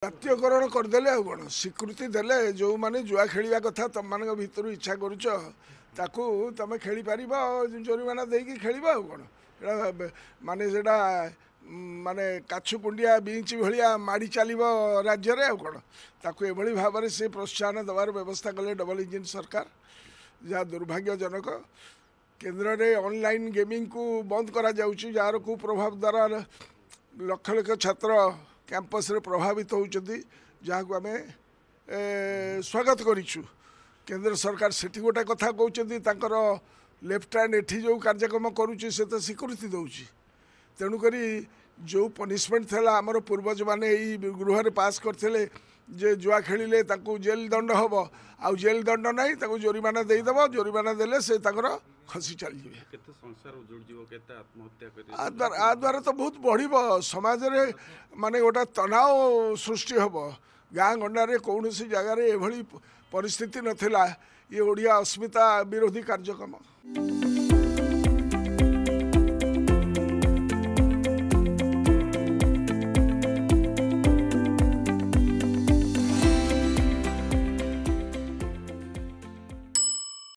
ଜାତୀୟକରଣ କରିଦେଲେ ଆଉ କ'ଣ ସ୍ୱୀକୃତି ଦେଲେ ଯେଉଁମାନେ ଜୁଆ ଖେଳିବା କଥା ତମମାନଙ୍କ ଭିତରୁ ଇଚ୍ଛା କରୁଛ ତାକୁ ତମେ ଖେଳିପାରିବ ଜୋରିମାନା ଦେଇକି ଖେଳିବ ଆଉ କ'ଣ ଏଇଟା ମାନେ ସେଇଟା ମାନେ କାଛୁ କୁଣ୍ଡିଆ ବିଞ୍ଚ ଭଳିଆ ମାଡ଼ି ଚାଲିବ ରାଜ୍ୟରେ ଆଉ କ'ଣ ତାକୁ ଏଭଳି ଭାବରେ ସେ ପ୍ରୋତ୍ସାହନ ଦେବାର ବ୍ୟବସ୍ଥା କଲେ ଡବଲ ଇଞ୍ଜିନ୍ ସରକାର ଯାହା ଦୁର୍ଭାଗ୍ୟଜନକ କେନ୍ଦ୍ରରେ ଅନଲାଇନ୍ ଗେମିଂକୁ ବନ୍ଦ କରାଯାଉଛି ଯାହାର କୁପ୍ରଭାବ ଦ୍ୱାରା ଲକ୍ଷ ଲକ୍ଷ ଛାତ୍ର କ୍ୟାମ୍ପସରେ ପ୍ରଭାବିତ ହେଉଛନ୍ତି ଯାହାକୁ ଆମେ ସ୍ୱାଗତ କରିଛୁ କେନ୍ଦ୍ର ସରକାର ସେଠି ଗୋଟେ କଥା କହୁଛନ୍ତି ତାଙ୍କର ଲେଫ୍ଟ ହ୍ୟାଣ୍ଡ ଏଠି ଯେଉଁ କାର୍ଯ୍ୟକ୍ରମ କରୁଛି ସେ ତ ସ୍ୱୀକୃତି ଦେଉଛି ତେଣୁକରି ଯେଉଁ ପନିସମେଣ୍ଟ ଥିଲା ଆମର ପୂର୍ବଜମାନେ ଏଇ ଗୃହରେ ପାସ୍ କରିଥିଲେ ଯେ ଜୁଆ ଖେଳିଲେ ତାଙ୍କୁ ଜେଲ୍ ଦଣ୍ଡ ହେବ ଆଉ ଜେଲ୍ ଦଣ୍ଡ ନାହିଁ ତାକୁ ଜୋରିମାନା ଦେଇଦେବ ଜୋରିମାନା ଦେଲେ ସେ ତାଙ୍କର ଖସି ଚାଲିଯିବେ ଆ ଦ୍ୱାରା ତ ବହୁତ ବଢ଼ିବ ସମାଜରେ ମାନେ ଗୋଟେ ତନାव ସୃଷ୍ଟି ହେବ ଗାଁ ଗଣ୍ଡାରେ କୌଣସି ଜାଗାରେ ଏଭଳି ପରିସ୍ଥିତି ନଥିଲା ଇଏ ଓଡ଼ିଆ ଅସ୍ମିତା ବିରୋଧୀ କାର୍ଯ୍ୟକ୍ରମ।